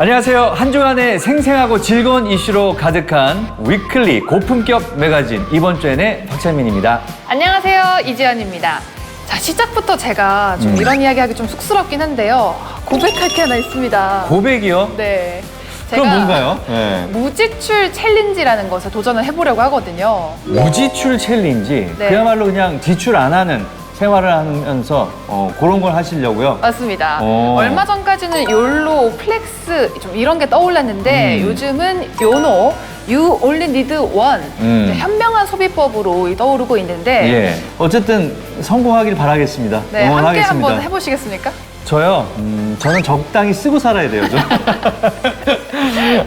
안녕하세요. 한 주간의 생생하고 즐거운 이슈로 가득한 위클리 고품격 매거진 이번 주엔의 박찬민입니다. 안녕하세요. 이지연입니다. 자, 시작부터 제가 좀 이런 이야기하기 좀 쑥스럽긴 한데요. 고백할 게 하나 있습니다. 고백이요? 네. 그럼 뭔가요? 네. 무지출 챌린지라는 것에 도전을 해보려고 하거든요. 무지출 챌린지? 네. 그야말로 그냥 지출 안 하는 생활을 하면서 그런 걸 하시려고요? 맞습니다. 오. 얼마 전까지는 욜로, 플렉스 좀 이런 게 떠올랐는데 요즘은 요노, You Only Need One 현명한 소비법으로 떠오르고 있는데 예. 어쨌든 성공하길 바라겠습니다. 네, 함께 응원하겠습니다. 한번 해보시겠습니까? 저요? 저는 적당히 쓰고 살아야 돼요, 좀.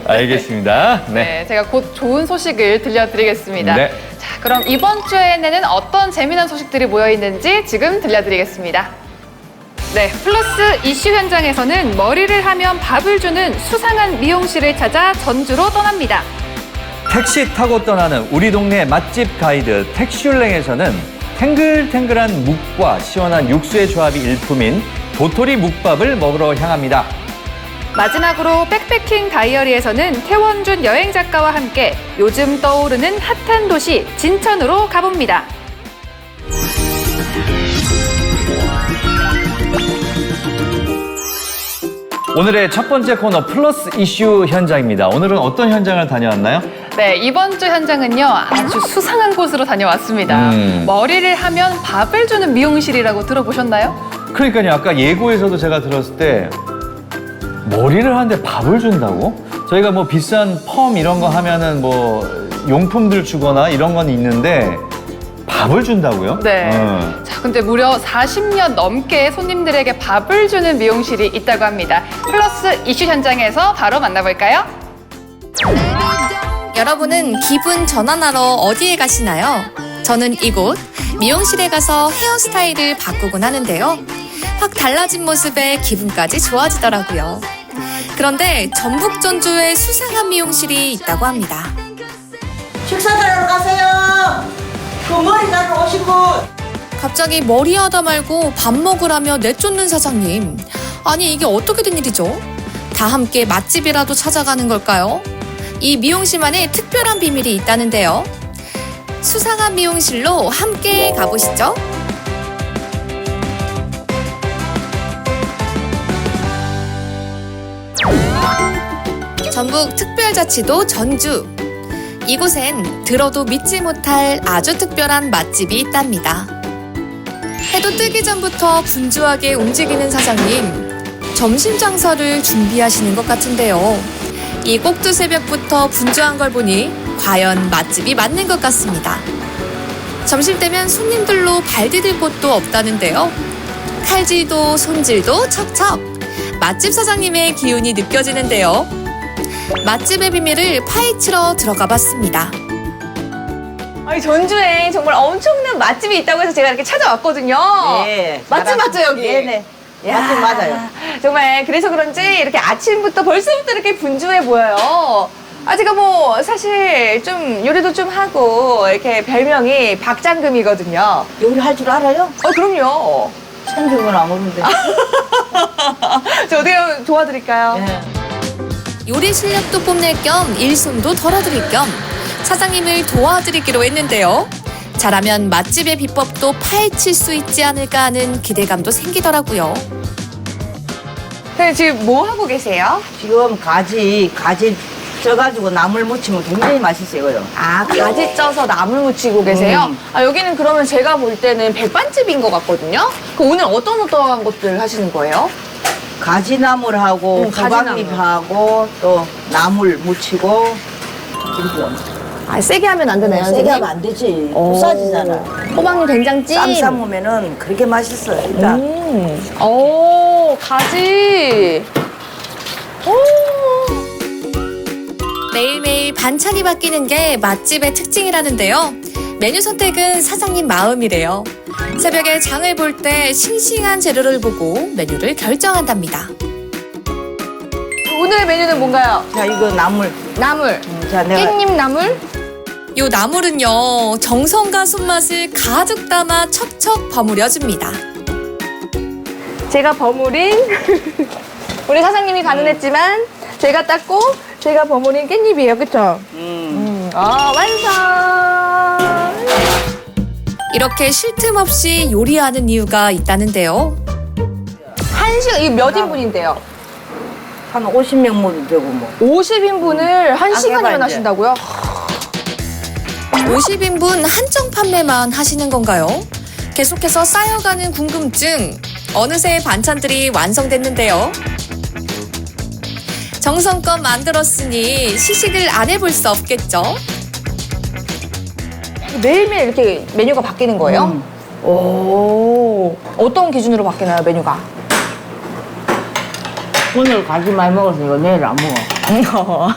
알겠습니다. 네, 제가 곧 좋은 소식을 들려드리겠습니다. 네. 자, 그럼 이번 주에는 어떤 재미난 소식들이 모여있는지 지금 들려드리겠습니다. 네, 플러스 이슈 현장에서는 머리를 하면 밥을 주는 수상한 미용실을 찾아 전주로 떠납니다. 택시 타고 떠나는 우리 동네 맛집 가이드 택슐랭에서는 탱글탱글한 묵과 시원한 육수의 조합이 일품인 도토리 묵밥을 먹으러 향합니다. 마지막으로 백패킹 다이어리에서는 태원준 여행 작가와 함께 요즘 떠오르는 핫한 도시 진천으로 가봅니다. 오늘의 첫 번째 코너 플러스 이슈 현장입니다. 오늘은 어떤 현장을 다녀왔나요? 네, 이번 주 현장은요, 아주 수상한 곳으로 다녀왔습니다. 머리를 하면 밥을 주는 미용실이라고 들어보셨나요? 그러니까요. 아까 예고에서도 제가 들었을 때 머리를 하는데 밥을 준다고? 저희가 뭐 비싼 펌 이런 거 하면은 뭐 용품들 주거나 이런 건 있는데 밥을 준다고요? 네. 자, 근데 무려 40년 넘게 손님들에게 밥을 주는 미용실이 있다고 합니다. 플러스 이슈 현장에서 바로 만나볼까요? 여러분은 기분 전환하러 어디에 가시나요? 저는 이곳 미용실에 가서 헤어스타일을 바꾸곤 하는데요. 확 달라진 모습에 기분까지 좋아지더라고요. 그런데 전북 전주에 수상한 미용실이 있다고 합니다. 식사 자러 가세요. 그 머리 자러 오신 분. 갑자기 머리하다 말고 밥 먹으라며 내쫓는 사장님. 아니 이게 어떻게 된 일이죠? 다 함께 맛집이라도 찾아가는 걸까요? 이 미용실만의 특별한 비밀이 있다는데요. 수상한 미용실로 함께 가보시죠. 전북 특별자치도 전주. 이곳엔 들어도 믿지 못할 아주 특별한 맛집이 있답니다. 해도 뜨기 전부터 분주하게 움직이는 사장님. 점심 장사를 준비하시는 것 같은데요. 이 꼭두 새벽부터 분주한 걸 보니 과연 맛집이 맞는 것 같습니다. 점심때면 손님들로 발 디딜 곳도 없다는데요. 칼질도 손질도 척척. 맛집 사장님의 기운이 느껴지는데요. 맛집의 비밀을 파헤치러 들어가 봤습니다. 아니, 전주에 정말 엄청난 맛집이 있다고 해서 제가 이렇게 찾아왔거든요. 네. 맛집 맞죠, 여기? 네네. 야, 맛집 맞아요. 정말 그래서 그런지 이렇게 아침부터 벌써부터 이렇게 분주해 보여요. 아, 제가 뭐 사실 좀 요리도 좀 하고 이렇게 별명이 박장금이거든요. 요리할 줄 알아요? 그럼요. 생기면 안 오는데. 저 어떻게 하면 도와드릴까요? 네. 요리 실력도 뽐낼 겸 일손도 덜어드릴 겸 사장님을 도와드리기로 했는데요. 잘하면 맛집의 비법도 파헤칠 수 있지 않을까 하는 기대감도 생기더라고요. 근데 지금 뭐 하고 계세요? 지금 가지 쪄가지고 나물 무치면 굉장히 맛있어요. 아, 가지 쪄서 나물 무치고 계세요? 아, 여기는 그러면 제가 볼 때는 백반집인 것 같거든요? 그 오늘 어떤 것들 하시는 거예요? 가지나물하고 가지나물. 호박잎하고 또 나물 무치고 아, 세게 하면 안 되나요? 세게 하면 안 되지. 부싸지잖아. 호박잎 된장찜. 쌈 싸먹으면은 그렇게 맛있어. 일단 오, 가지. 매일매일 반찬이 바뀌는 게 맛집의 특징이라는데요. 메뉴 선택은 사장님 마음이래요. 새벽에 장을 볼 때 싱싱한 재료를 보고 메뉴를 결정한답니다. 오늘의 메뉴는 뭔가요? 자 이거 나물. 나물. 자 내가 깻잎 나물? 요 나물은요, 정성과 손맛을 가득 담아 척척 버무려줍니다. 제가 버무린 우리 사장님이 가능했지만 제가 땄고 제가 버무린 깻잎이에요, 그쵸? 완성! 이렇게 쉴 틈 없이 요리하는 이유가 있다는데요. 1시간, 이게 몇 인분인데요? 한 50명 모두 되고 뭐. 50인분을 1시간이면 이제. 하신다고요? 50인분 한정 판매만 하시는 건가요? 계속해서 쌓여가는 궁금증. 어느새 반찬들이 완성됐는데요. 정성껏 만들었으니 시식을 안 해볼 수 없겠죠? 매일매일 이렇게 메뉴가 바뀌는 거예요? 오, 어떤 기준으로 바뀌나요, 메뉴가? 오늘 가지 많이 먹어서 이거 내일 안 먹어.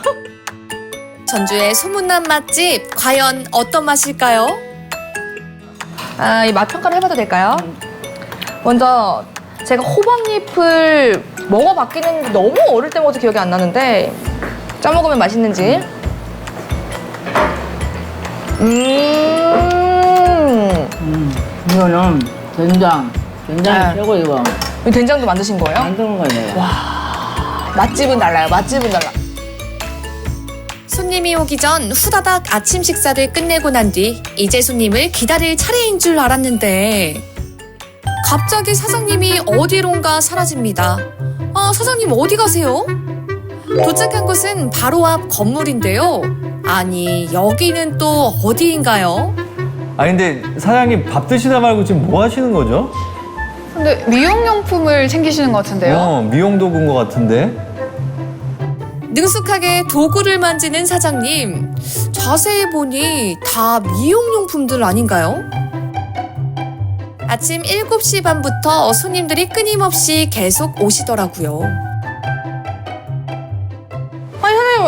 전주의 소문난 맛집, 과연 어떤 맛일까요? 아, 이 맛 평가를 해봐도 될까요? 먼저 제가 호박잎을 먹어봤기는 너무 어릴 때 먹어서 기억이 안 나는데 짜먹으면 맛있는지. 이거는 된장이 네. 최고 이거. 이 된장도 만드신 거예요? 만드는 거예요. 맛집은 달라요. 맛집은 달라. 손님이 오기 전 후다닥 아침 식사를 끝내고 난 뒤 이제 손님을 기다릴 차례인 줄 알았는데 갑자기 사장님이 어디론가 사라집니다. 아, 사장님 어디 가세요? 도착한 곳은 바로 앞 건물인데요. 아니, 여기는 또 어디인가요? 아니 근데 사장님 밥 드시다 말고 지금 뭐 하시는 거죠? 근데 미용용품을 챙기시는 것 같은데요? 미용 도구인 것 같은데. 능숙하게 도구를 만지는 사장님. 자세히 보니 다 미용용품들 아닌가요? 아침 7시 반부터 손님들이 끊임없이 계속 오시더라고요. 아니, 선생님,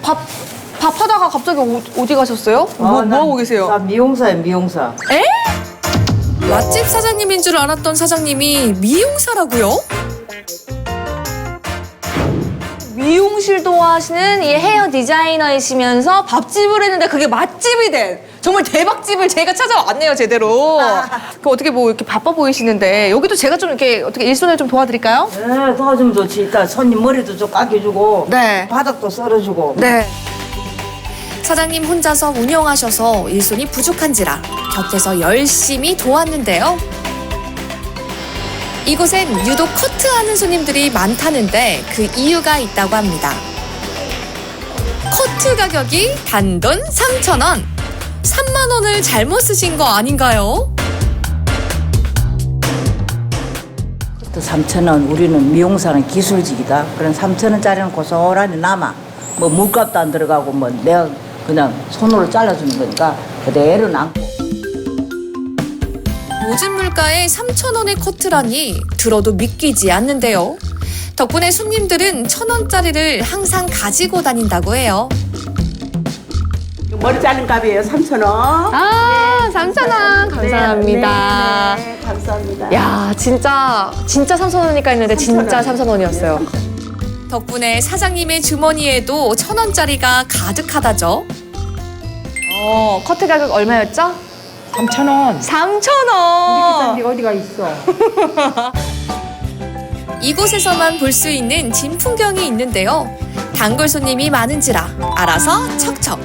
밥 하다가 갑자기 어디 가셨어요? 뭐 하고 계세요? 나 미용사예요, 미용사. 맛집 사장님인 줄 알았던 사장님이 미용사라고요? 미용실도 하시는 이 헤어 디자이너이시면서 밥집을 했는데 그게 맛집이 된 정말 대박집을 제가 찾아왔네요, 제대로. 그 어떻게 뭐 이렇게 바빠 보이시는데 여기도 제가 좀 이렇게 어떻게 일손을 좀 도와드릴까요? 네, 도와주면 좋지. 일단 손님 머리도 좀 깎여주고. 네. 바닥도 썰어주고. 네. 사장님 혼자서 운영하셔서 일손이 부족한지라 곁에서 열심히 도왔는데요. 이곳엔 유독 커트하는 손님들이 많다는데 그 이유가 있다고 합니다. 커트 가격이 단돈 3,000원. 3만 원을 잘못 쓰신 거 아닌가요? 또 3,000원. 우리는 미용사는 기술직이다. 그런 3,000원짜리는 고스란히 남아. 뭐 물값도 안 들어가고 뭐 내가 그냥 손으로 잘라주는 거니까 그대로 남고. 요즘 물가에 3,000원의 커트라니 들어도 믿기지 않는데요. 덕분에 손님들은 1,000원짜리를 항상 가지고 다닌다고 해요. 머리 자른 값이에요. 3,000원. 아, 3,000원. 감사합니다. 네, 감사합니다. 야, 진짜 3,000원이니까 했는데 진짜 3,000원이었어요. 덕분에 사장님의 주머니에도 1,000원짜리가 가득하다죠. 커트 가격 얼마였죠? 3,000원. 3,000원. 어디가 있어? 이곳에서만 볼 수 있는 진풍경이 있는데요. 단골 손님이 많은지라 알아서 척척.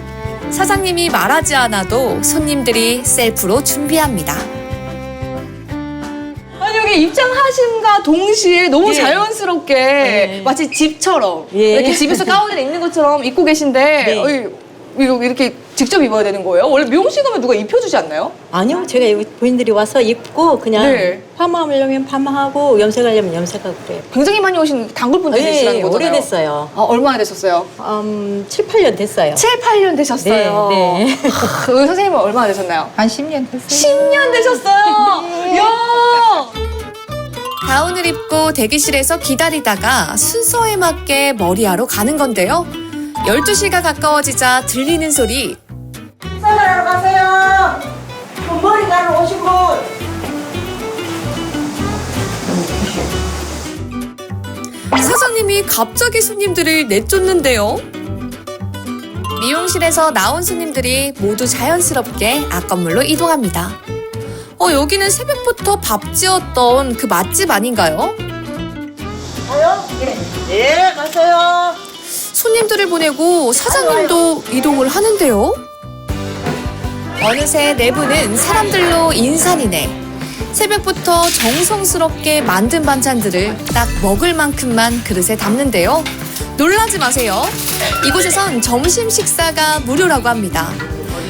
사장님이 말하지 않아도 손님들이 셀프로 준비합니다. 아니, 여기 입장하심과 동시에 너무 예. 자연스럽게 마치 집처럼 예. 이렇게 집에서 가운을 입는 것처럼 입고 계신데 네. 이거 이렇게 직접 입어야 되는 거예요? 원래 미용실 가면 누가 입혀주지 않나요? 아니요, 제가 여기 부인들이 와서 입고 그냥 네. 파마하려면 파마하고 염색하려면 염색하고 그래요. 굉장히 많이 오신 단골분들이시라는 거잖아요. 오래됐어요. 아, 얼마나 되셨어요? 7, 8년 됐어요. 7, 8년 되셨어요. 네, 네. 우리 선생님은 얼마나 되셨나요? 한 10년 됐어요. 10년 되셨어요. 이야. 가운을 입고 대기실에서 기다리다가 순서에 맞게 머리하러 가는 건데요. 12시가 가까워지자 들리는 소리. 썰어러 가세요. 그 머리 가러 오신 분. 사장님이 갑자기 손님들을 내쫓는데요. 미용실에서 나온 손님들이 모두 자연스럽게 앞건물로 이동합니다. 여기는 새벽부터 밥 지었던 그 맛집 아닌가요? 가요? 예, 가세요. 손님들을 보내고 사장님도 이동을 하는데요. 어느새 내부는 사람들로 인산이네. 새벽부터 정성스럽게 만든 반찬들을 딱 먹을 만큼만 그릇에 담는데요. 놀라지 마세요. 이곳에선 점심 식사가 무료라고 합니다.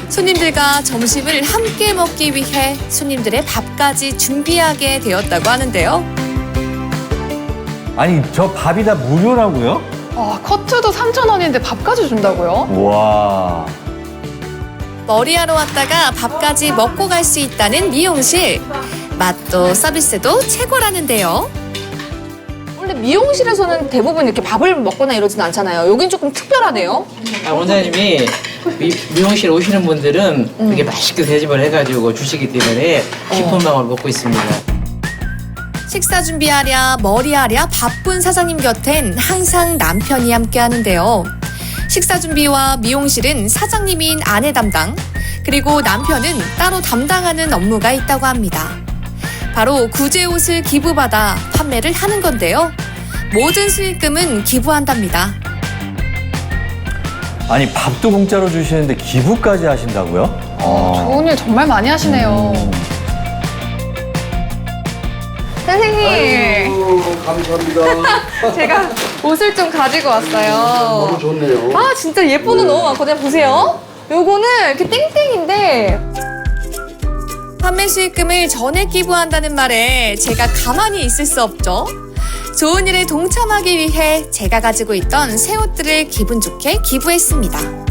손님들과 점심을 함께 먹기 위해 손님들의 밥까지 준비하게 되었다고 하는데요. 아니 저 밥이 다 무료라고요? 커트도 3,000원인데 밥까지 준다고요? 와. 머리하러 왔다가 밥까지 먹고 갈 수 있다는 미용실. 맛도 서비스도 최고라는데요. 원래 미용실에서는 대부분 이렇게 밥을 먹거나 이러진 않잖아요. 여긴 조금 특별하네요. 원장님이 미용실 오시는 분들은 되게 맛있게 대접을 해가지고 주시기 때문에 깊은 마음을 먹고 있습니다. 식사 준비하랴 머리하랴 바쁜 사장님 곁엔 항상 남편이 함께 하는데요. 식사 준비와 미용실은 사장님인 아내 담당, 그리고 남편은 따로 담당하는 업무가 있다고 합니다. 바로 구제 옷을 기부받아 판매를 하는 건데요. 모든 수익금은 기부한답니다. 아니 밥도 공짜로 주시는데 기부까지 하신다고요? 좋은 일 정말 많이 하시네요. 선생님, 감사합니다. 제가 옷을 좀 가지고 왔어요. 너무 좋네요. 아, 진짜 예쁜 옷 너무 많거든요. 보세요. 요거는 이렇게 땡땡인데 판매 수익금을 전액 기부한다는 말에 제가 가만히 있을 수 없죠. 좋은 일에 동참하기 위해 제가 가지고 있던 새 옷들을 기분 좋게 기부했습니다.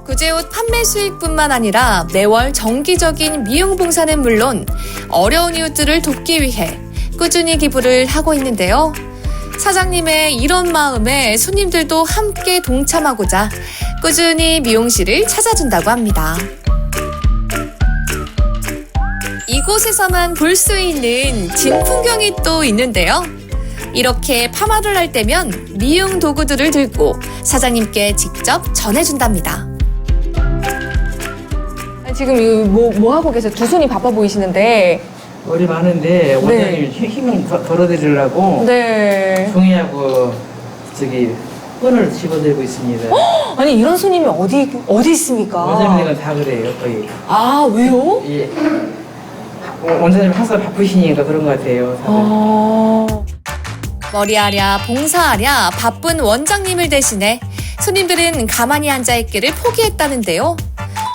구제옷 판매 수익뿐만 아니라 매월 정기적인 미용 봉사는 물론 어려운 이웃들을 돕기 위해 꾸준히 기부를 하고 있는데요. 사장님의 이런 마음에 손님들도 함께 동참하고자 꾸준히 미용실을 찾아준다고 합니다. 이곳에서만 볼 수 있는 진풍경이 또 있는데요. 이렇게 파마를 할 때면 미용 도구들을 들고 사장님께 직접 전해준답니다. 지금 뭐 하고 계세요? 두 손이 바빠 보이시는데. 머리 많은데 원장님 힘을 덜어드리려고 네. 종이하고 저기 끈을 집어들고 있습니다. 아니 이런 손님이 어디 있습니까? 원장님은 다 그래요 거의. 아 왜요? 예. 원장님 항상 바쁘시니까 그런 것 같아요. 다들. 머리하랴 봉사하랴 바쁜 원장님을 대신해 손님들은 가만히 앉아있기를 포기했다는데요.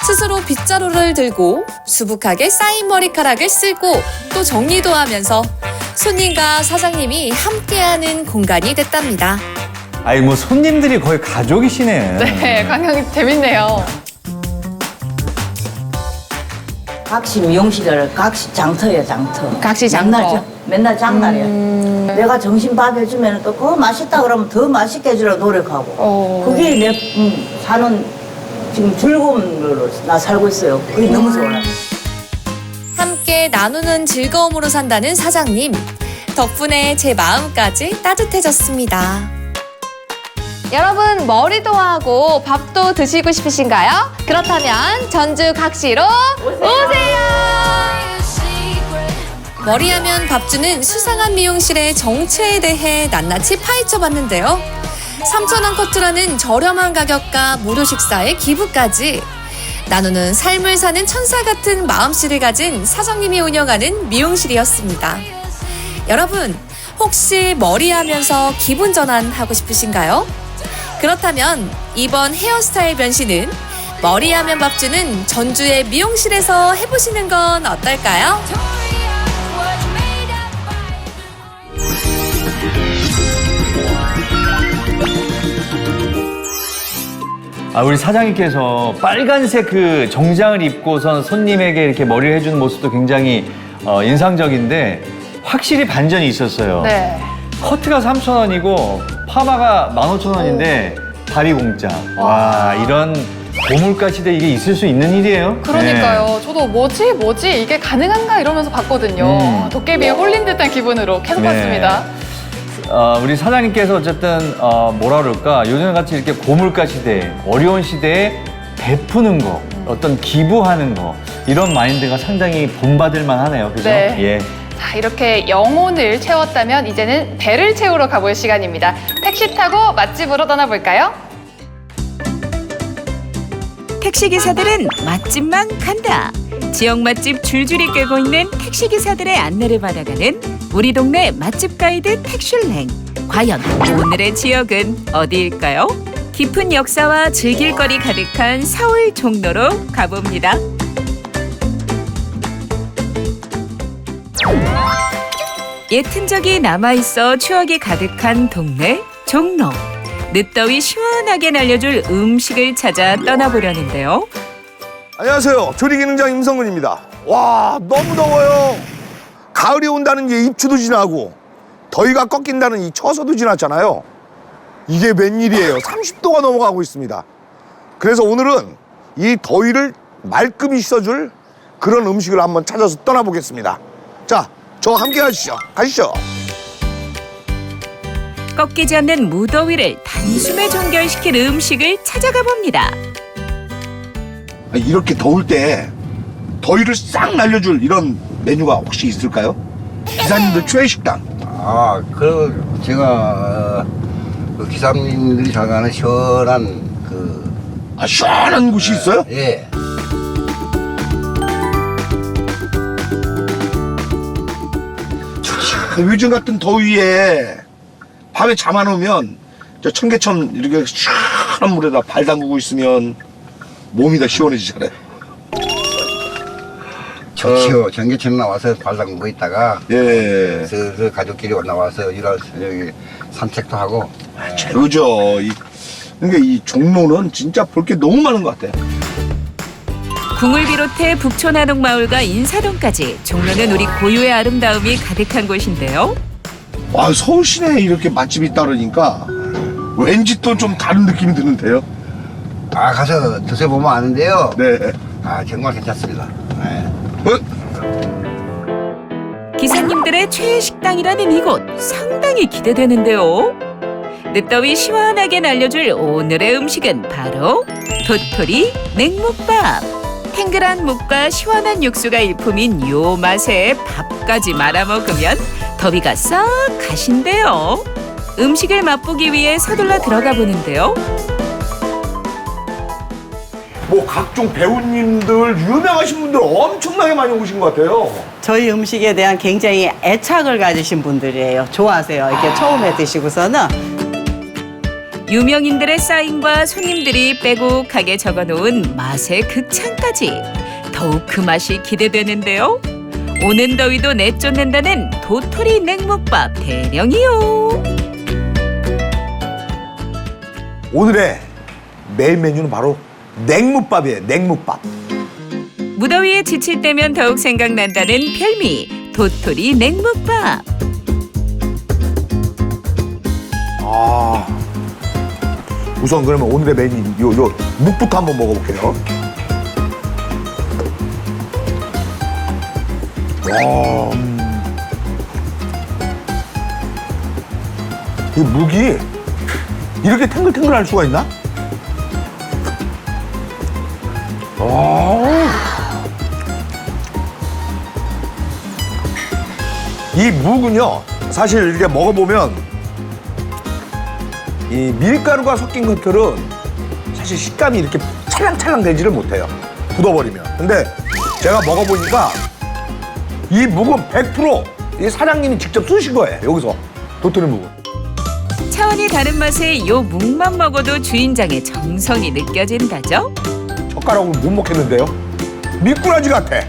스스로 빗자루를 들고 수북하게 쌓인 머리카락을 쓸고 또 정리도 하면서 손님과 사장님이 함께하는 공간이 됐답니다. 아니 뭐 손님들이 거의 가족이시네. 네, 강연이 재밌네요. 각시 미용실을 각시 장터예요, 장터. 각시 장터. 맨날 장날이야. 내가 점심 밥 해주면 또 그거 맛있다 그러면 더 맛있게 해주려고 노력하고. 그게 내 사는 지금 즐거움으로 나 살고 있어요. 그게 너무 좋아요. 함께 나누는 즐거움으로 산다는 사장님. 덕분에 제 마음까지 따뜻해졌습니다. 여러분 머리도 하고 밥도 드시고 싶으신가요? 그렇다면 전주 각시로 오세요. 머리하면 밥주는 수상한 미용실의 정체에 대해 낱낱이 파헤쳐봤는데요. 3,000원 커트라는 저렴한 가격과 무료 식사에 기부까지 나누는 삶을 사는 천사 같은 마음씨를 가진 사장님이 운영하는 미용실이었습니다. 여러분, 혹시 머리하면서 기분 전환하고 싶으신가요? 그렇다면 이번 헤어스타일 변신은 머리하면 밥주는 전주의 미용실에서 해보시는 건 어떨까요? 우리 사장님께서 빨간색 그 정장을 입고선 손님에게 이렇게 머리를 해주는 모습도 굉장히 인상적인데 확실히 반전이 있었어요. 네. 커트가 3,000원이고 파마가 15,000원인데 다리 공짜. 와, 이런 고물가 시대에 이게 있을 수 있는 일이에요? 그러니까요. 저도 뭐지? 이게 가능한가 이러면서 봤거든요. 도깨비에 홀린 듯한 기분으로 계속 네. 봤습니다. 우리 사장님께서 어쨌든 뭐라 그럴까 요즘같이 이렇게 고물가 시대, 어려운 시대에 베푸는 거, 어떤 기부하는 거 이런 마인드가 상당히 본받을 만하네요. 그죠? 네. 예. 자, 이렇게 영혼을 채웠다면 이제는 배를 채우러 가볼 시간입니다. 택시 타고 맛집으로 떠나볼까요? 택시기사들은 맛집만 간다. 지역 맛집 줄줄이 꿰고 있는 택시기사들의 안내를 받아가는 우리 동네 맛집 가이드 택슐랭. 과연 오늘의 지역은 어디일까요? 깊은 역사와 즐길거리 가득한 서울 종로로 가봅니다. 옛 흔적이 남아있어 추억이 가득한 동네 종로. 늦더위 시원하게 날려줄 음식을 찾아 떠나보려는데요. 안녕하세요. 조리기능장 임성근입니다. 와, 너무 더워요. 가을이 온다는 게 입추도 지나고 더위가 꺾인다는 이 처서도 지났잖아요. 이게 웬일이에요. 30도가 넘어가고 있습니다. 그래서 오늘은 이 더위를 말끔히 씻어줄 그런 음식을 한번 찾아서 떠나보겠습니다. 자, 저와 함께 가시죠. 가시죠. 꺾이지 않는 무더위를 단숨에 종결시킬 음식을 찾아가 봅니다. 이렇게 더울 때 더위를 싹 날려줄 이런 메뉴가 혹시 있을까요? 기사님들 최애 식당. 제가 그 기사님들이 생각하는 시원한 시원한 곳이 있어요? 예. 요즘 같은 더위에 밤에 잠 안 오면 저 청계천 이렇게 시원한 물에다 발 담그고 있으면 몸이 다 시원해지잖아요. 좋지요. 전기천 나와서 발 담그고 있다가 예. 슬슬 가족끼리 나와서 여기 산책도 하고. 그죠. 그러니까 이 종로는 진짜 볼 게 너무 많은 것 같아요. 궁을 비롯해 북촌한옥마을과 인사동까지 종로는 우리 고유의 아름다움이 가득한 곳인데요. 와, 서울 시내에 이렇게 맛집이 있다 그러니까 왠지 또 좀 다른 느낌이 드는데요. 가서 드셔보면 아는데요. 네. 정말 괜찮습니다. 네. 기사님들의 최애 식당이라는 이곳 상당히 기대되는데요. 늦더위 시원하게 날려줄 오늘의 음식은 바로 도토리 냉묵밥. 탱글한 묵과 시원한 육수가 일품인 요 맛에 밥까지 말아 먹으면 더위가 싹 가신대요. 음식을 맛보기 위해 서둘러 들어가 보는데요. 뭐 각종 배우님들, 유명하신 분들 엄청나게 많이 오신 것 같아요. 저희 음식에 대한 굉장히 애착을 가지신 분들이에요. 좋아하세요. 이렇게 처음에 드시고서는. 유명인들의 사인과 손님들이 빼곡하게 적어놓은 맛의 극찬까지 더욱 그 맛이 기대되는데요. 오는 더위도 내쫓는다는 도토리 냉묵밥 대령이요. 오늘의 메인 메뉴는 바로 냉묵밥이에요. 냉묵밥. 무더위에 지칠 때면 더욱 생각난다는 별미 도토리 냉묵밥. 우선 그러면 오늘의 메뉴 요 묵부터 한번 먹어볼게요. 와, 이 묵이 이렇게 탱글탱글할 수가 있나? 이 묵은요, 사실 이렇게 먹어보면 이 밀가루가 섞인 것들은 사실 식감이 이렇게 찰랑찰랑 되지를 못해요. 굳어버리면. 근데 제가 먹어보니까 이 묵은 100% 이 사장님이 직접 쓰신 거예요. 여기서 도토리 묵은. 차원이 다른 맛의 요 묵만 먹어도 주인장의 정성이 느껴진다죠. 젓가락으로 못 먹겠는데요. 미꾸라지 같아.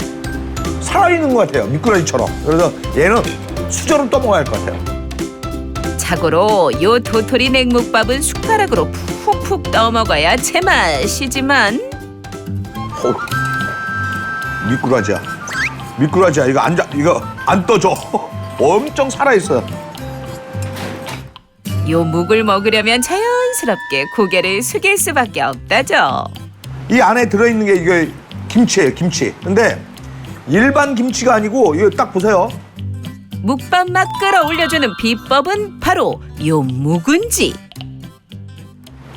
살아있는 것 같아요. 미꾸라지처럼. 그래서 얘는 수저로 떠먹어야 할 것 같아요. 자고로 요 도토리 냉묵밥은 숟가락으로 푹푹 떠먹어야 제맛이지만 미꾸라지야. 미꾸라지야. 이거 안 떠져. 엄청 살아있어요. 요 묵을 먹으려면 자연스럽게 고개를 숙일 수밖에 없다죠. 이 안에 들어있는 게 이게 김치예요. 김치. 근데 일반 김치가 아니고 이거 딱 보세요. 묵밥 맛 끌어올려주는 비법은 바로 요 묵은지.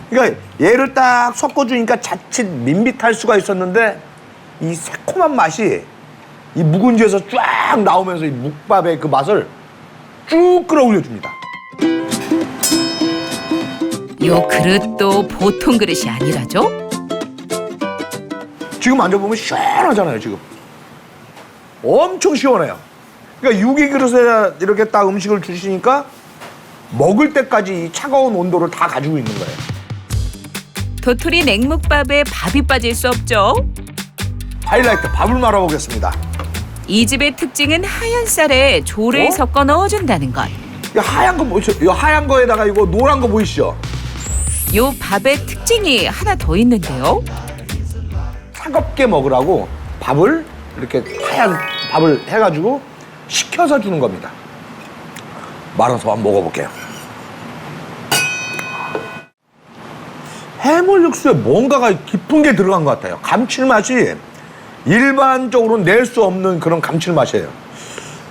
그러니까 얘를 딱 섞어주니까 자칫 밋밋할 수가 있었는데 이 새콤한 맛이 이 묵은지에서 쫙 나오면서 이 묵밥의 그 맛을 쭉 끌어올려줍니다. 요 그릇도 보통 그릇이 아니라죠? 지금 앉아보면 시원하잖아요, 지금. 엄청 시원해요. 그러니까 유기 그릇에 이렇게 딱 음식을 주시니까 먹을 때까지 이 차가운 온도를 다 가지고 있는 거예요. 도토리 냉묵밥에 밥이 빠질 수 없죠. 하이라이트 밥을 말아보겠습니다. 이 집의 특징은 하얀 쌀에 조를 섞어 넣어준다는 것. 이 하얀 거 보이시죠? 이 하얀 거에다가 이거 노란 거 보이시죠? 요 밥의 특징이 하나 더 있는데요. 차갑게 먹으라고 밥을 이렇게 하얀 밥을 해가지고 식혀서 주는 겁니다. 말아서 한번 먹어볼게요. 해물 육수에 뭔가가 깊은 게 들어간 것 같아요. 감칠맛이 일반적으로 낼 수 없는 그런 감칠맛이에요.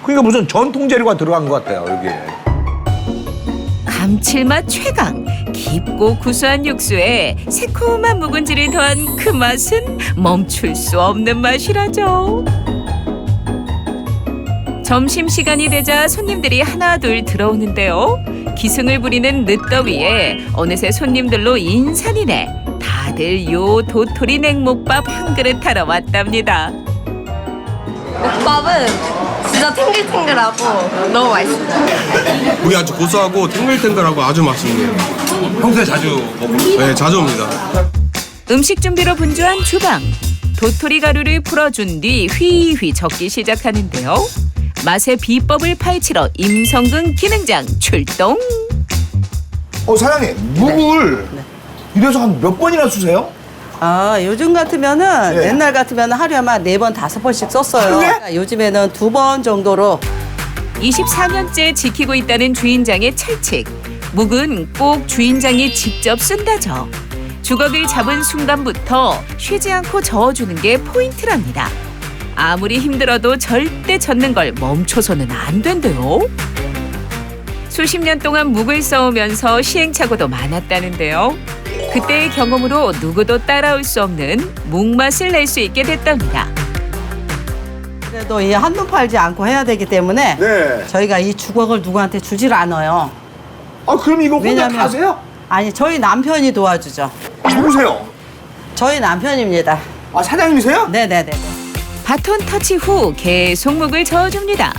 그러니까 무슨 전통 재료가 들어간 것 같아요, 여기에. 감칠맛 최강, 깊고 구수한 육수에 새콤한 묵은지를 더한 그 맛은 멈출 수 없는 맛이라죠. 점심시간이 되자 손님들이 하나둘 들어오는데요. 기승을 부리는 늦더위에 어느새 손님들로 인산이네. 다들 요 도토리 냉묵밥 한 그릇 하러 왔답니다. 국밥은 진짜 탱글탱글하고 너무 맛있어요. 물이 아주 고소하고 탱글탱글하고 아주 맛있네요. 평소에 자주 먹고 네, 자주 옵니다. 음식 준비로 분주한 주방. 도토리 가루를 풀어준 뒤 휘휘 적기 시작하는데요. 맛의 비법을 파헤치러 임성근 기능장 출동. 사장님, 묵을 이래서 한 몇 번이나 쓰세요? 요즘 같으면은 예. 옛날 같으면은 하루에 아마 4번, 5번씩 썼어요. 하루에? 그러니까 요즘에는 2번 정도로 24년째 지키고 있다는 주인장의 철칙. 묵은 꼭 주인장이 직접 쓴다죠. 주걱을 잡은 순간부터 쉬지 않고 저어주는 게 포인트랍니다. 아무리 힘들어도 절대 젓는 걸 멈춰서는 안 된대요. 수십 년 동안 묵을 써오면서 시행착오도 많았다는데요. 그때의 경험으로 누구도 따라올 수 없는 묵맛을 낼 수 있게 됐답니다. 그래도 이 한눈 팔지 않고 해야 되기 때문에 네. 저희가 이 주걱을 누구한테 주질 않아요. 그럼 이거 혼자 왜냐면- 다 하세요? 아니, 저희 남편이 도와주죠. 누구세요? 저희 남편입니다. 사장님이세요? 네네네. 바톤 터치 후 계속 묵을 저어줍니다.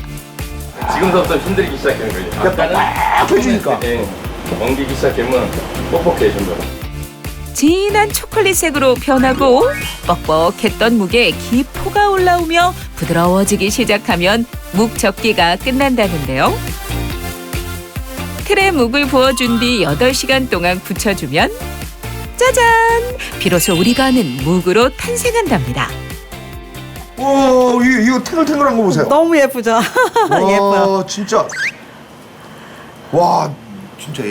지금부터 힘들기 시작하는 거예요. 꽉 해주니까. 엉기기 시작하면 뻑뻑해진다. 진한 초콜릿색으로 변하고 뻑뻑했던 묵에 기포가 올라오며 부드러워지기 시작하면 묵 적기가 끝난다는데요. 틀에 묵을 부어준 뒤 8시간 동안 굳혀주면 짜잔! 비로소 우리가 아는 묵으로 탄생한답니다. 이거 탱글탱글한 거 보세요. 너무 예쁘죠? 예뻐요. 진짜. 와, 진짜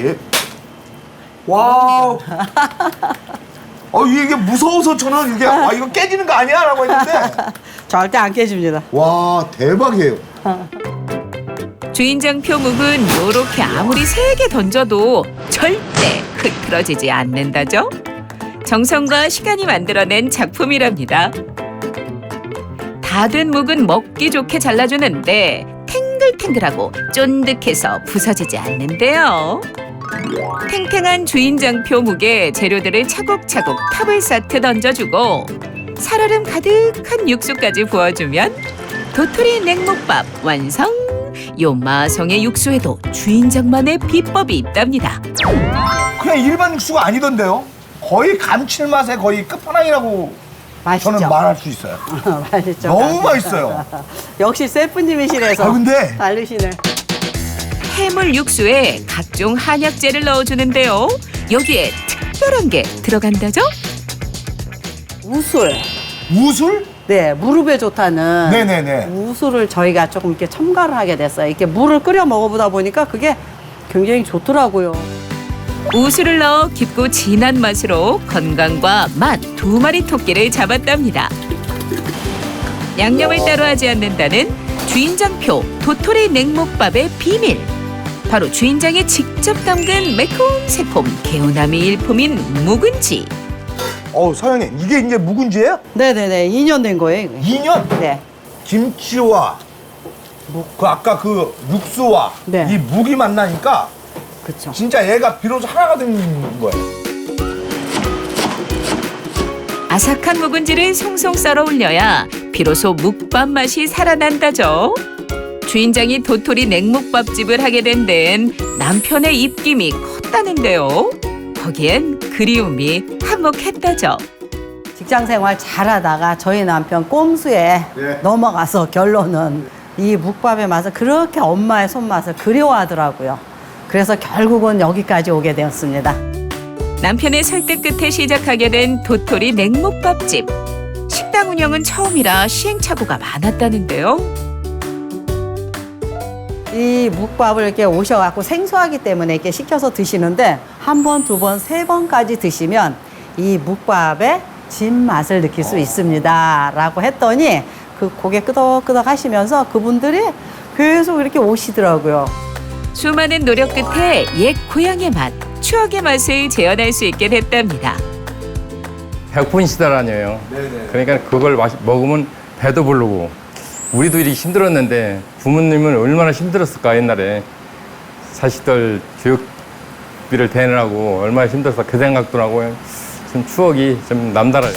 와. 이게 무서워서 저는 이게 이거 깨지는 거 아니야? 라고 했는데. 절대 안 깨집니다. 와, 대박이에요. 주인장표 묵은 요렇게 아무리 세게 던져도 절대 흐트러지지 않는다죠. 정성과 시간이 만들어낸 작품이랍니다. 다 된 묵은 먹기 좋게 잘라주는데 탱글탱글하고 쫀득해서 부서지지 않는데요. 탱탱한 주인장표 묵에 재료들을 차곡차곡 탑을 쌓듯 얹어주고 살얼음 가득한 육수까지 부어주면 도토리 냉묵밥 완성! 요 마성의 육수에도 주인장만의 비법이 있답니다. 그냥 일반 육수가 아니던데요? 거의 감칠맛의 거의 끝판왕이라고 맛있죠? 저는 말할 수 있어요. 맛있죠? 너무 맛있어요. 역시 셰프님이시래서 근데 다르시네. 해물 육수에 각종 한약재를 넣어주는데요. 여기에 특별한 게 들어간다죠? 우술. 우술? 네, 무릎에 좋다는 네네네. 우술을 저희가 조금 이렇게 첨가를 하게 됐어요. 이렇게 물을 끓여 먹어보다 보니까 그게 굉장히 좋더라고요. 우수를 넣어 깊고 진한 맛으로 건강과 맛 두 마리 토끼를 잡았답니다. 양념을 따로 하지 않는다는 주인장표 도토리 냉묵밥의 비밀. 바로 주인장이 직접 담근 매콤새콤 개운함이 일품인 묵은지. 사장님, 이게 이제 묵은지예요? 네네네, 2년 된 거예요. 이거. 2년? 네. 김치와 그 아까 그 육수와 네. 이 묵이 만나니까 그렇죠. 진짜 얘가 비로소 하나가 된 거예요. 아삭한 묵은지를 송송 썰어 올려야 비로소 묵밥 맛이 살아난다죠. 주인장이 도토리 냉묵밥집을 하게 된 데엔 남편의 입김이 컸다는데요. 거기엔 그리움이 한몫했다죠. 직장 생활 잘하다가 저희 남편 꼼수에 넘어가서 결론은 이 묵밥의 맛을 그렇게 엄마의 손맛을 그리워하더라고요. 그래서 결국은 여기까지 오게 되었습니다. 남편의 설득 끝에 시작하게 된 도토리 냉묵밥집. 식당 운영은 처음이라 시행착오가 많았다는데요. 이 묵밥을 이렇게 오셔갖고 생소하기 때문에 이렇게 시켜서 드시는데 한 번, 두 번, 세 번까지 드시면 이 묵밥의 진맛을 느낄 수 있습니다. 라고 했더니 그 고개 끄덕끄덕 하시면서 그분들이 계속 이렇게 오시더라고요. 수많은 노력 끝에 옛 고향의 맛, 추억의 맛을 재현할 수 있게 됐답니다. 배고픈 시절 아니에요. 그러니까 그걸 먹으면 배도 부르고 우리도 이렇게 힘들었는데 부모님은 얼마나 힘들었을까 옛날에 자식들 교육비를 대느라고 얼마나 힘들었을까 그 생각도 나고 좀 추억이 좀 남달라요.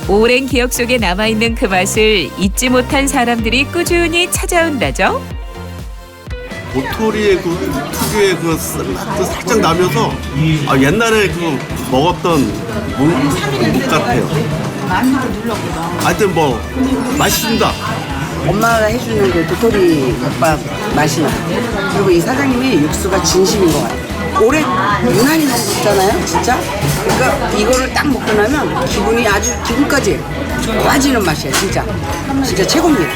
오랜 기억 속에 남아있는 그 맛을 잊지 못한 사람들이 꾸준히 찾아온다죠. 도토리의 그 특유의 그 쓴맛도 살짝 나면서 옛날에 그 먹었던 묵 같아요. 하여튼 뭐 맛있습니다. 엄마가 해주는 그 도토리 묵밥 맛이 나요. 그리고 이 사장님이 육수가 진심인 것 같아요. 오래 유난히 먹었잖아요, 진짜. 그러니까 이거를 딱 먹고 나면 기분이 아주 지금까지 좋아지는 맛이에요, 진짜. 진짜 최고입니다.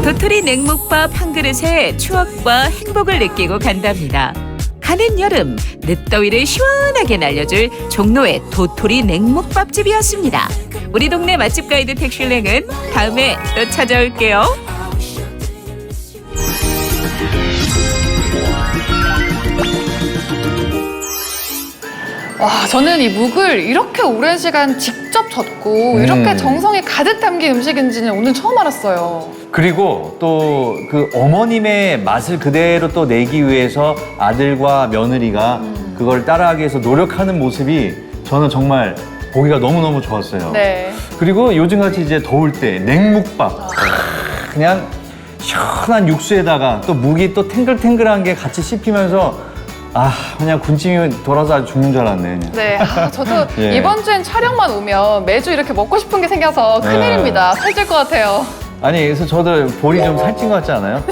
도토리 냉묵밥 한 그릇에 추억과 행복을 느끼고 간답니다. 가는 여름 늦더위를 시원하게 날려줄 종로의 도토리 냉묵밥집이었습니다. 우리 동네 맛집 가이드 택슐랭은 다음에 또 찾아올게요. 와, 저는 이 묵을 이렇게 오랜 시간 직접 젓고 이렇게 정성이 가득 담긴 음식인지는 오늘 처음 알았어요. 그리고 또 그 어머님의 맛을 그대로 또 내기 위해서 아들과 며느리가 그걸 따라하기 위해서 노력하는 모습이 저는 정말 보기가 너무너무 좋았어요. 네. 그리고 요즘같이 이제 더울 때 냉묵밥. 그냥 시원한 육수에다가 또 묵이 또 탱글탱글한 게 같이 씹히면서 그냥 군침이 돌아서 아주 죽는 줄 알았네. 그냥. 네, 저도 예. 이번 주엔 촬영만 오면 매주 이렇게 먹고 싶은 게 생겨서 큰일입니다. 살찔 것 같아요. 아니, 그래서 저도 볼이 좀 살찐 것 같지 않아요?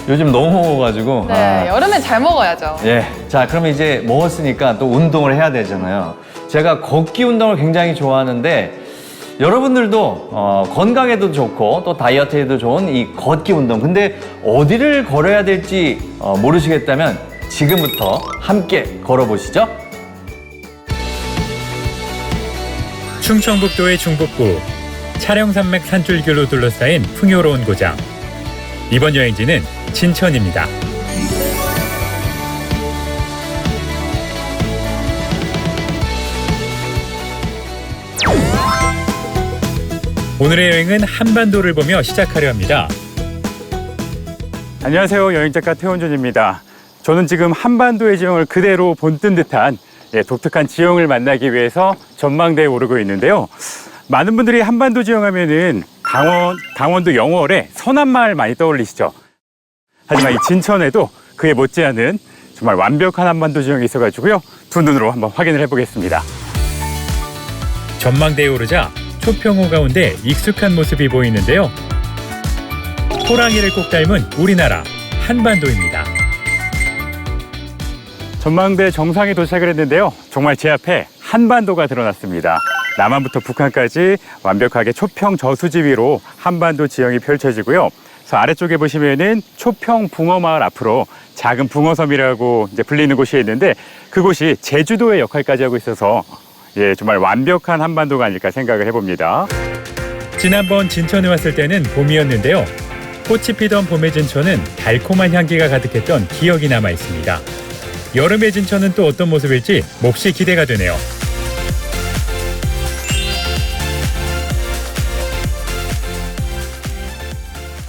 요즘 너무 먹어가지고. 네, 여름엔 잘 먹어야죠. 예. 자, 그러면 이제 먹었으니까 또 운동을 해야 되잖아요. 제가 걷기 운동을 굉장히 좋아하는데 여러분들도 건강에도 좋고 또 다이어트에도 좋은 이 걷기 운동. 근데 어디를 걸어야 될지 모르시겠다면 지금부터 함께 걸어보시죠. 충청북도의 중북부 촬영산맥 산줄기로 둘러싸인 풍요로운 고장. 이번 여행지는 진천입니다. 오늘의 여행은 한반도를 보며 시작하려 합니다. 안녕하세요. 여행작가 태원준입니다. 저는 지금 한반도의 지형을 그대로 본뜬 듯한 독특한 지형을 만나기 위해서 전망대에 오르고 있는데요. 많은 분들이 한반도 지형 하면은 강원도 영월의 선한마을 많이 떠올리시죠. 하지만 이 진천에도 그에 못지않은 정말 완벽한 한반도 지형이 있어가지고요. 두 눈으로 한번 확인을 해보겠습니다. 전망대에 오르자 초평호 가운데 익숙한 모습이 보이는데요. 호랑이를 꼭 닮은 우리나라 한반도입니다. 전망대 정상에 도착을 했는데요. 정말 제 앞에 한반도가 드러났습니다. 남한부터 북한까지 완벽하게 초평 저수지 위로 한반도 지형이 펼쳐지고요. 그래서 아래쪽에 보시면은 초평 붕어마을 앞으로 작은 붕어섬이라고 이제 불리는 곳이 있는데 그곳이 제주도의 역할까지 하고 있어서 정말 완벽한 한반도가 아닐까 생각을 해봅니다. 지난번 진천에 왔을 때는 봄이었는데요. 꽃이 피던 봄의 진천은 달콤한 향기가 가득했던 기억이 남아 있습니다. 여름의 진천은 또 어떤 모습일지 몹시 기대가 되네요.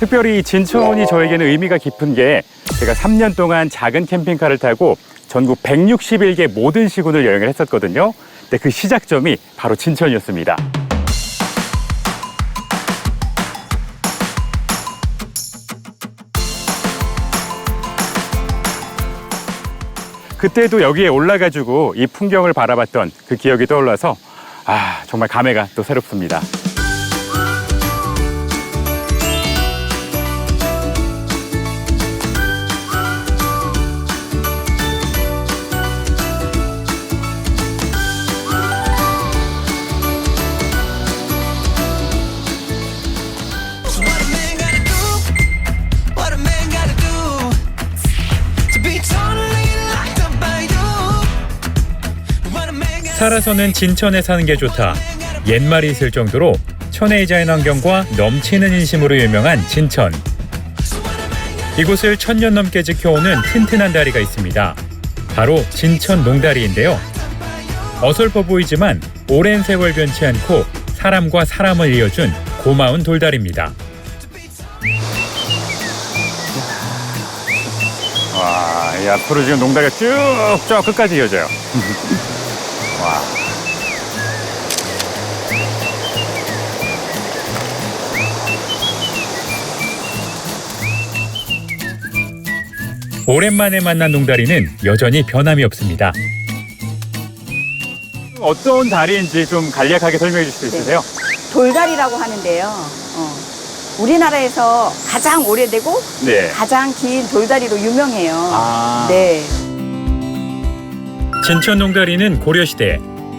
특별히 진천이 저에게는 의미가 깊은 게 제가 3년 동안 작은 캠핑카를 타고 전국 161개 모든 시군을 여행을 했었거든요. 근데 그 시작점이 바로 진천이었습니다. 그때도 여기에 올라가지고 이 풍경을 바라봤던 그 기억이 떠올라서 정말 감회가 또 새롭습니다. 살아서는 진천에 사는 게 좋다. 옛말이 있을 정도로 천혜의 자연환경과 넘치는 인심으로 유명한 진천. 이곳을 1000년 넘게 지켜오는 튼튼한 다리가 있습니다. 바로 진천 농다리인데요. 어설퍼 보이지만 오랜 세월 변치 않고 사람과 사람을 이어준 고마운 돌다리입니다. 와, 이 앞으로 지금 농다리가 쭉쭉 끝까지 이어져요. 와. 오랜만에 만난 농다리는 여전히 변함이 없습니다. 어떤 다리인지 좀 간략하게 설명해 주실 수 있으세요? 돌다리라고 하는데요. 우리나라에서 가장 오래되고 가장 긴 돌다리로 유명해요. 네. 진천 농다리는 고려시대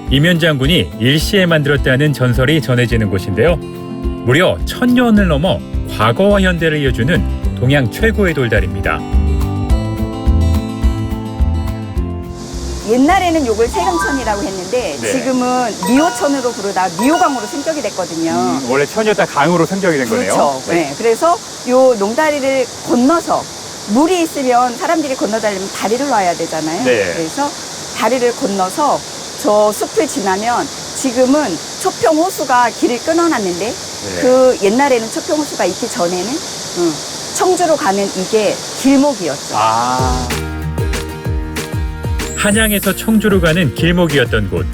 이면 장군이 일시에 만들었다는 전설이 전해지는 곳인데요. 무려 1000년을 넘어 과거와 현대를 이어주는 동양 최고의 돌다리입니다. 옛날에는 요걸 세금천이라고 했는데 지금은 미호천으로 부르다 미호강으로 승격이 됐거든요. 원래 천이었다 강으로 승격이 된 거네요. 그렇죠. 네. 그래서 요 농다리를 건너서 물이 있으면 사람들이 건너다니면 다리를 놔야 되잖아요. 그래서 다리를 건너서 저 숲을 지나면 지금은 초평호수가 길을 끊어놨는데 그 옛날에는 초평호수가 있기 전에는 청주로 가는 이게 길목이었죠. 한양에서 청주로 가는 길목이었던 곳.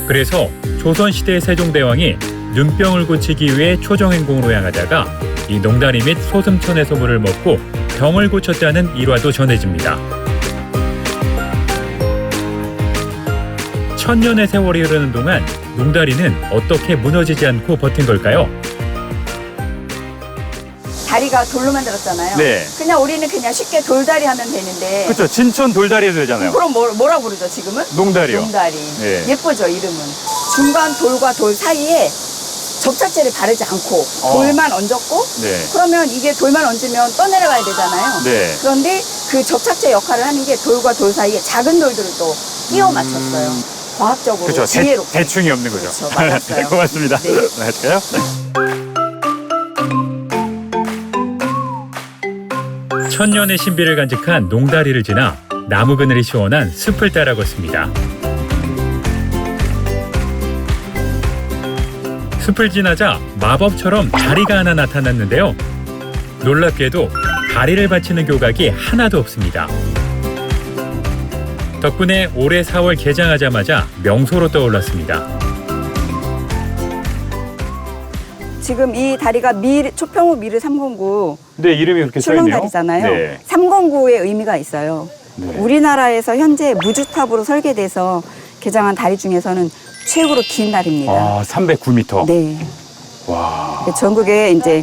그래서 조선시대 세종대왕이 눈병을 고치기 위해 초정행궁으로 향하다가 이 농다리 및 소슴천에서 물을 먹고 병을 고쳤다는 일화도 전해집니다. 1000년의 세월이 흐르는 동안 농다리는 어떻게 무너지지 않고 버틴 걸까요? 다리가 돌로 만들었잖아요. 그냥 우리는 그냥 쉽게 돌다리 하면 되는데. 그렇죠. 진천 돌다리 해도 되잖아요. 그럼 뭐라고 부르죠 지금은? 농다리요. 농다리. 예쁘죠 이름은. 중간 돌과 돌 사이에 접착제를 바르지 않고 돌만 얹었고 그러면 이게 돌만 얹으면 떠내려가야 되잖아요. 그런데 그 접착제 역할을 하는 게 돌과 돌 사이에 작은 돌들을 또 끼워 맞췄어요. 과학적으로 지혜롭게. 대충이 없는 거죠. 그렇죠. 맞았어요. 고맙습니다. 네. 할까요? 천년의 신비를 간직한 농다리를 지나 나무 그늘이 시원한 숲을 따라 걷습니다. 숲을 지나자 마법처럼 다리가 하나 나타났는데요. 놀랍게도 다리를 받치는 교각이 하나도 없습니다. 덕분에 올해 4월 개장하자마자 명소로 떠올랐습니다. 지금 이 다리가 초평호 미르 309 네, 이름이 그렇게 써있네요. 출렁다리잖아요. 309의 의미가 있어요. 우리나라에서 현재 무주탑으로 설계돼서 개장한 다리 중에서는 최고로 긴 다리입니다. 309m. 네. 와. 전국에 이제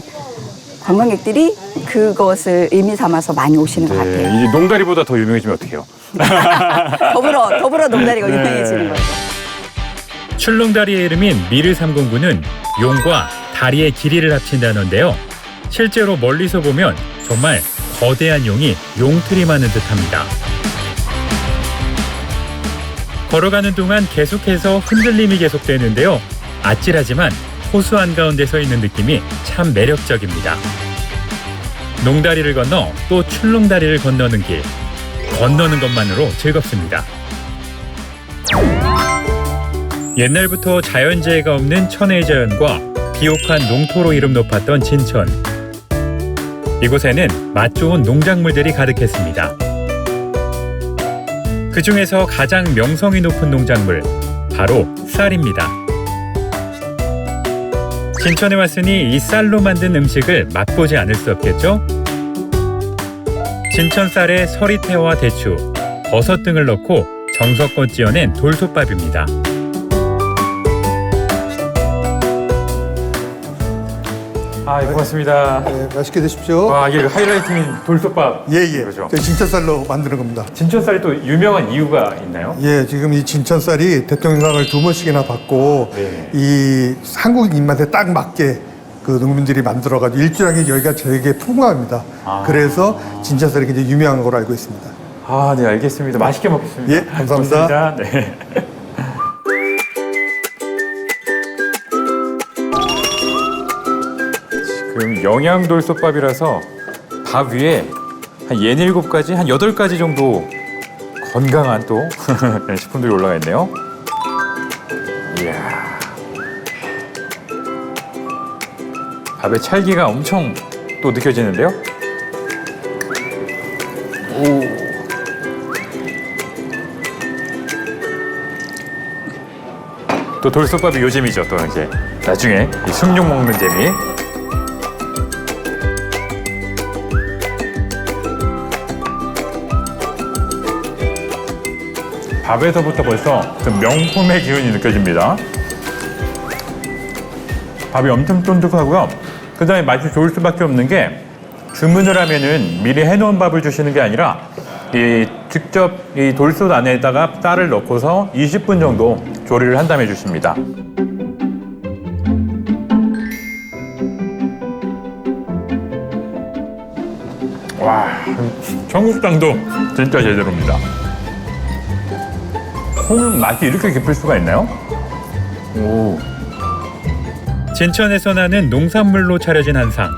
관광객들이 그것을 의미 삼아서 많이 오시는 것 같아요. 이제 농다리보다 더 유명해지면 어떡해요? 더불어 농다리가 유명해지는 거죠. 출렁다리의 이름인 미르 309는 용과 다리의 길이를 합친 단어인데요. 실제로 멀리서 보면 정말 거대한 용이 용틀이 많은 듯합니다. 걸어가는 동안 계속해서 흔들림이 계속되는데요. 아찔하지만 호수 한가운데 서 있는 느낌이 참 매력적입니다. 농다리를 건너 또 출렁다리를 건너는 길. 건너는 것만으로 즐겁습니다. 옛날부터 자연재해가 없는 천혜의 자연과 비옥한 농토로 이름 높았던 진천. 이곳에는 맛 좋은 농작물들이 가득했습니다. 그 중에서 가장 명성이 높은 농작물, 바로 쌀입니다. 진천에 왔으니 이 쌀로 만든 음식을 맛보지 않을 수 없겠죠? 진천 쌀에 서리태와 대추, 버섯 등을 넣고 정성껏 지어낸 돌솥밥입니다. 아, 고맙습니다. 네, 맛있게 드십시오. 와, 이게 하이라이트인 돌솥밥. 예. 그죠? 저희 진천쌀로 만드는 겁니다. 진천쌀이 또 유명한 이유가 있나요? 예, 지금 이 진천쌀이 대통령상을 2번씩이나 받고 이 한국 입맛에 딱 맞게 그 농민들이 만들어가지고 일주일에 여기가 되게 풍부합니다. 그래서 진천쌀이 굉장히 유명한 걸로 알고 있습니다. 아, 네, 알겠습니다. 맛있게 먹겠습니다. 예, 감사합니다. 고맙습니다. 네. 지금 영양돌솥밥이라서 밥 위에 한 67가지, 한 8가지 정도 건강한 또 식품들이 올라가 있네요. 이야. 밥의 찰기가 엄청 또 느껴지는데요. 오. 또 돌솥밥이 요즘이죠. 또 이제 나중에 이 숭늉 먹는 재미. 밥에서부터 벌써 그 명품의 기운이 느껴집니다. 밥이 엄청 쫀득하고요. 그 다음에 맛이 좋을 수밖에 없는 게 주문을 하면은 미리 해놓은 밥을 주시는 게 아니라 이 직접 이 돌솥 안에다가 쌀을 넣고서 20분 정도 조리를 한 다음에 주십니다. 와, 청국장도 진짜 제대로입니다. 콩 맛이 이렇게 깊을 수가 있나요? 오. 진천에서 나는 농산물로 차려진 한상,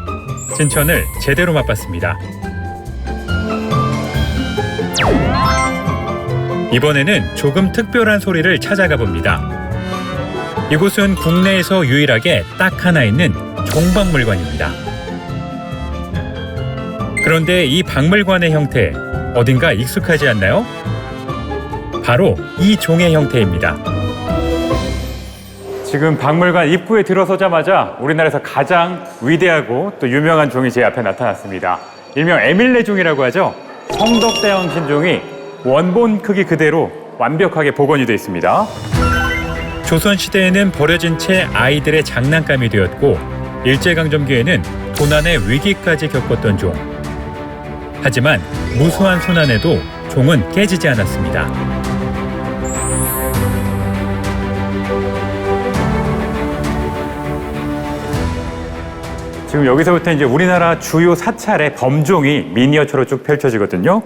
진천을 제대로 맛봤습니다. 이번에는 조금 특별한 소리를 찾아가 봅니다. 이곳은 국내에서 유일하게 딱 하나 있는 종박물관입니다. 그런데 이 박물관의 형태 어딘가 익숙하지 않나요? 바로 이 종의 형태입니다. 지금 박물관 입구에 들어서자마자 우리나라에서 가장 위대하고 또 유명한 종이 제 앞에 나타났습니다. 일명 에밀레 종이라고 하죠. 성덕대왕 신종이 원본 크기 그대로 완벽하게 복원이 되어 있습니다. 조선시대에는 버려진 채 아이들의 장난감이 되었고 일제강점기에는 도난의 위기까지 겪었던 종. 하지만 무수한 순환에도 종은 깨지지 않았습니다. 지금 여기서부터 이제 우리나라 주요 사찰의 범종이 미니어처로 쭉 펼쳐지거든요.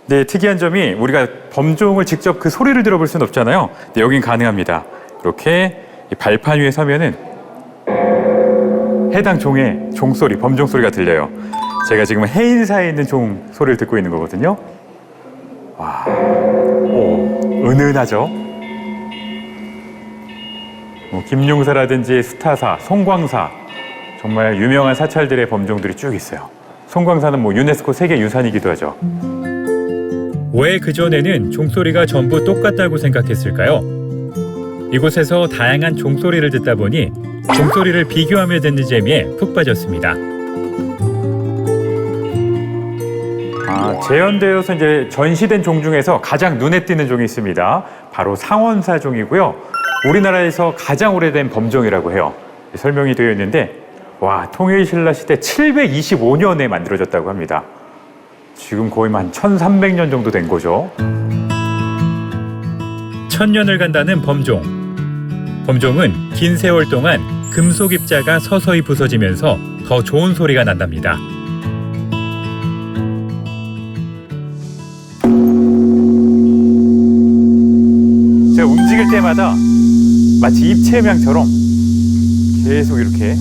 근데 특이한 점이 우리가 범종을 직접 그 소리를 들어볼 수는 없잖아요. 근데 여긴 가능합니다. 이렇게 발판 위에 서면은 해당 종의 종소리, 범종 소리가 들려요. 제가 지금 해인사에 있는 종 소리를 듣고 있는 거거든요. 와, 오, 은은하죠? 뭐 김용사라든지 수타사, 송광사, 정말 유명한 사찰들의 범종들이 쭉 있어요. 송광사는 뭐 유네스코 세계유산이기도 하죠. 왜 그전에는 종소리가 전부 똑같다고 생각했을까요? 이곳에서 다양한 종소리를 듣다 보니 종소리를 비교하며 듣는 재미에 푹 빠졌습니다. 재현되어서 이제 전시된 종 중에서 가장 눈에 띄는 종이 있습니다. 바로 상원사 종이고요. 우리나라에서 가장 오래된 범종이라고 해요. 설명이 되어 있는데, 와, 통일신라 시대 725년에 만들어졌다고 합니다. 지금 거의 한 1300년 정도 된 거죠. 1000년을 간다는 범종. 범종은 긴 세월 동안 금속 입자가 서서히 부서지면서 더 좋은 소리가 난답니다. 제가 움직일 때마다 마치 입체음향처럼 계속 이렇게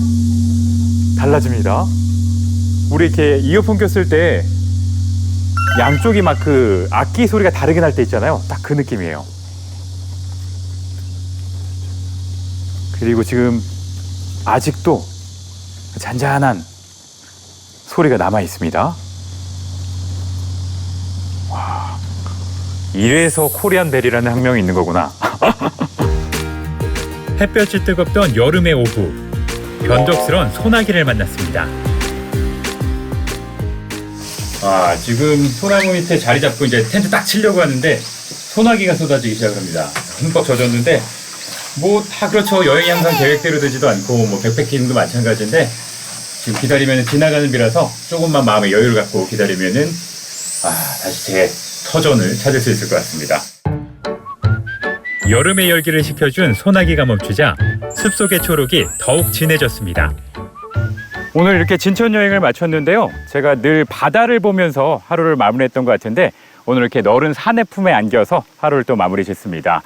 달라집니다. 우리 이렇게 이어폰 꼈을 때 양쪽이 막 그 악기 소리가 다르게 날 때 있잖아요. 딱 그 느낌이에요. 그리고 지금 아직도 잔잔한 소리가 남아 있습니다. 와, 이래서 코리안 벨이라는 학명이 있는 거구나. 햇볕이 뜨겁던 여름의 오후, 변덕스런 소나기를 만났습니다. 지금 소나무 밑에 자리 잡고 이제 텐트 딱 치려고 하는데 소나기가 쏟아지기 시작합니다. 흠뻑 젖었는데 뭐 다 그렇죠. 여행이 항상 계획대로 되지도 않고 뭐 백패킹도 마찬가지인데 지금 기다리면 지나가는 비라서 조금만 마음의 여유를 갖고 기다리면은 다시 제 터전을 찾을 수 있을 것 같습니다. 여름의 열기를 식혀준 소나기가 멈추자 숲속의 초록이 더욱 진해졌습니다. 오늘 이렇게 진천 여행을 마쳤는데요. 제가 늘 바다를 보면서 하루를 마무리했던 것 같은데 오늘 이렇게 너른 산의 품에 안겨서 하루를 또 마무리 짓습니다.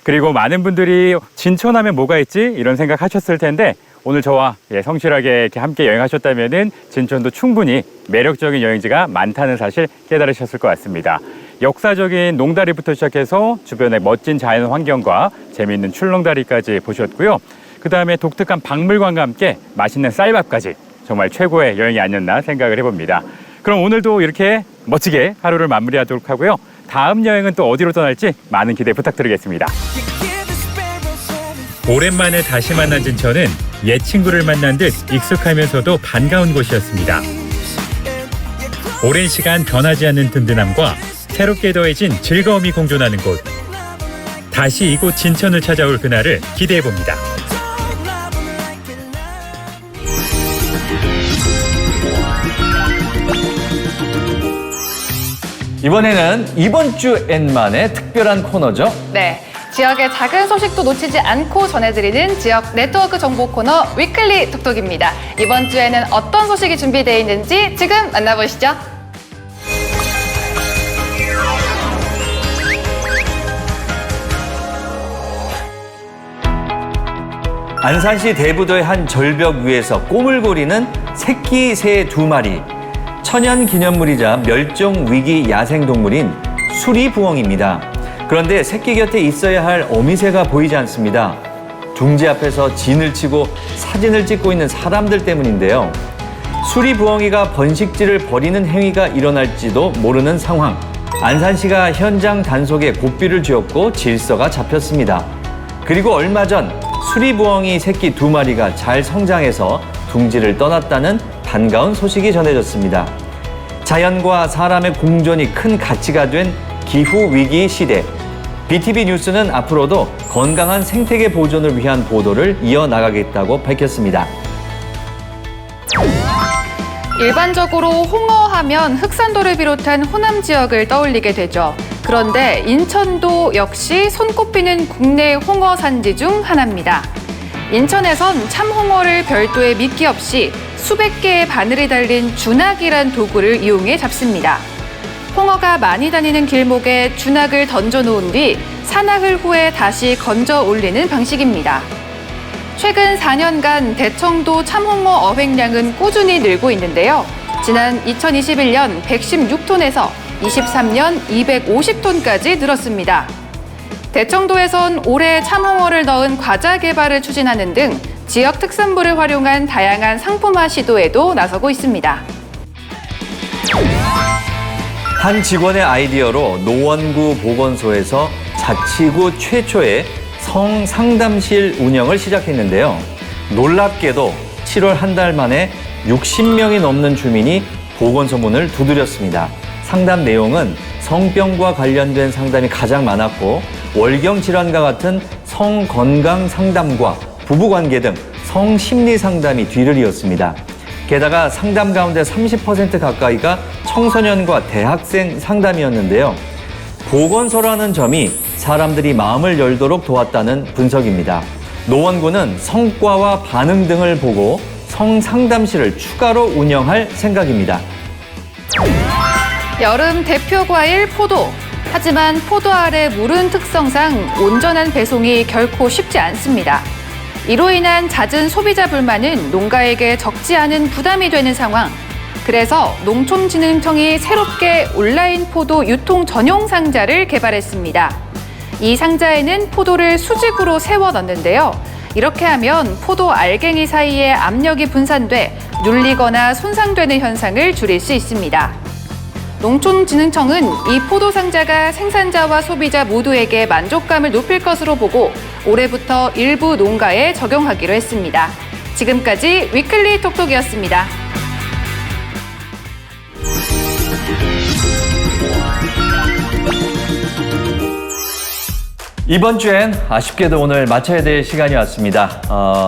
그리고 많은 분들이 진천하면 뭐가 있지? 이런 생각하셨을 텐데 오늘 저와 성실하게 이렇게 함께 여행하셨다면은 진천도 충분히 매력적인 여행지가 많다는 사실 깨달으셨을 것 같습니다. 역사적인 농다리부터 시작해서 주변의 멋진 자연 환경과 재미있는 출렁다리까지 보셨고요. 그 다음에 독특한 박물관과 함께 맛있는 쌀밥까지 정말 최고의 여행이 아니었나 생각을 해봅니다. 그럼 오늘도 이렇게 멋지게 하루를 마무리하도록 하고요. 다음 여행은 또 어디로 떠날지 많은 기대 부탁드리겠습니다. 오랜만에 다시 만난 진천은 옛 친구를 만난 듯 익숙하면서도 반가운 곳이었습니다. 오랜 시간 변하지 않는 든든함과 새롭게 더해진 즐거움이 공존하는 곳. 다시 이곳 진천을 찾아올 그날을 기대해봅니다. 이번에는 이번 주 N만의 특별한 코너죠. 네, 지역의 작은 소식도 놓치지 않고 전해드리는 지역 네트워크 정보 코너 위클리 톡톡입니다. 이번 주에는 어떤 소식이 준비되어 있는지 지금 만나보시죠. 안산시 대부도의 한 절벽 위에서 꼬물거리는 새끼 새 2마리. 천연 기념물이자 멸종 위기 야생동물인 수리부엉입니다. 그런데 새끼 곁에 있어야 할 어미새가 보이지 않습니다. 둥지 앞에서 진을 치고 사진을 찍고 있는 사람들 때문인데요. 수리부엉이가 번식지를 버리는 행위가 일어날지도 모르는 상황. 안산시가 현장 단속에 고삐를 쥐었고 질서가 잡혔습니다. 그리고 얼마 전 수리부엉이 새끼 2마리가 잘 성장해서 둥지를 떠났다는 반가운 소식이 전해졌습니다. 자연과 사람의 공존이 큰 가치가 된 기후위기 시대. BTV 뉴스는 앞으로도 건강한 생태계 보존을 위한 보도를 이어나가겠다고 밝혔습니다. 일반적으로 홍어하면 흑산도를 비롯한 호남 지역을 떠올리게 되죠. 그런데 인천도 역시 손꼽히는 국내 홍어 산지 중 하나입니다. 인천에선 참홍어를 별도의 미끼 없이 수백 개의 바늘이 달린 주낙이란 도구를 이용해 잡습니다. 홍어가 많이 다니는 길목에 주낙을 던져놓은 뒤 산악을 후에 다시 건져 올리는 방식입니다. 최근 4년간 대청도 참홍어 어획량은 꾸준히 늘고 있는데요. 지난 2021년 116톤에서 23년 250톤까지 늘었습니다. 대청도에선 올해 참홍어를 넣은 과자 개발을 추진하는 등 지역 특산물을 활용한 다양한 상품화 시도에도 나서고 있습니다. 한 직원의 아이디어로 노원구 보건소에서 자치구 최초의 성상담실 운영을 시작했는데요. 놀랍게도 7월 한 달 만에 60명이 넘는 주민이 보건소 문을 두드렸습니다. 상담 내용은 성병과 관련된 상담이 가장 많았고 월경 질환과 같은 성건강 상담과 부부관계 등 성심리 상담이 뒤를 이었습니다. 게다가 상담 가운데 30% 가까이가 청소년과 대학생 상담이었는데요. 보건소라는 점이 사람들이 마음을 열도록 도왔다는 분석입니다. 노원구는 성과와 반응 등을 보고 성상담실을 추가로 운영할 생각입니다. 여름 대표 과일 포도. 하지만 포도알의 무른 특성상 온전한 배송이 결코 쉽지 않습니다. 이로 인한 잦은 소비자 불만은 농가에게 적지 않은 부담이 되는 상황. 그래서 농촌진흥청이 새롭게 온라인 포도 유통 전용 상자를 개발했습니다. 이 상자에는 포도를 수직으로 세워 넣는데요. 이렇게 하면 포도 알갱이 사이에 압력이 분산돼 눌리거나 손상되는 현상을 줄일 수 있습니다. 농촌진흥청은 이 포도 상자가 생산자와 소비자 모두에게 만족감을 높일 것으로 보고 올해부터 일부 농가에 적용하기로 했습니다. 지금까지 위클리 톡톡이었습니다. 이번 주엔 아쉽게도 오늘 마쳐야 될 시간이 왔습니다.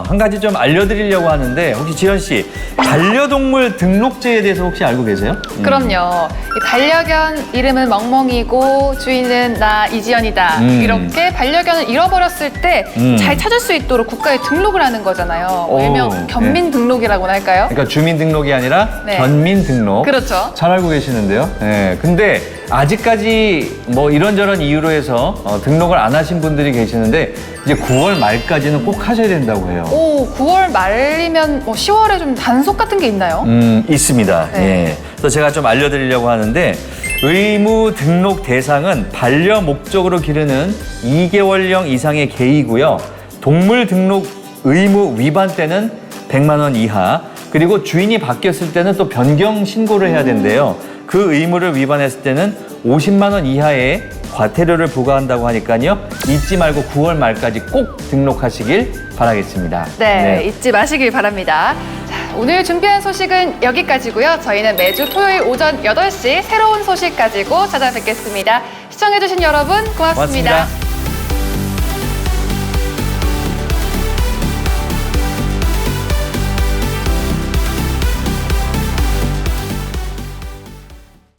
한 가지 좀 알려드리려고 하는데 혹시 지현 씨 반려동물 등록제에 대해서 혹시 알고 계세요? 그럼요. 이 반려견 이름은 멍멍이고 주인은 나 이지연이다. 이렇게 반려견을 잃어버렸을 때 잘 찾을 수 있도록 국가에 등록을 하는 거잖아요. 일명 견민 등록이라고나 할까요? 그러니까 주민 등록이 아니라 네. 견민 등록. 그렇죠. 잘 알고 계시는데요. 네. 근데 아직까지 뭐 이런저런 이유로 해서 등록을 안 하신 분들이 계시는데 이제 9월 말까지는 꼭 하셔야 된다고 해요. 오, 9월 말이면 10월에 좀 단속 같은 게 있나요? 있습니다. 네. 예. 그래서 제가 좀 알려드리려고 하는데 의무 등록 대상은 반려 목적으로 기르는 2개월령 이상의 개이고요. 동물 등록 의무 위반 때는 100만 원 이하, 그리고 주인이 바뀌었을 때는 또 변경 신고를 해야 된대요. 그 의무를 위반했을 때는 50만 원 이하의 과태료를 부과한다고 하니까요. 잊지 말고 9월 말까지 꼭 등록하시길 바라겠습니다. 네, 잊지 마시길 바랍니다. 자, 오늘 준비한 소식은 여기까지고요. 저희는 매주 토요일 오전 8시 새로운 소식 가지고 찾아뵙겠습니다. 시청해주신 여러분 고맙습니다. 고맙습니다.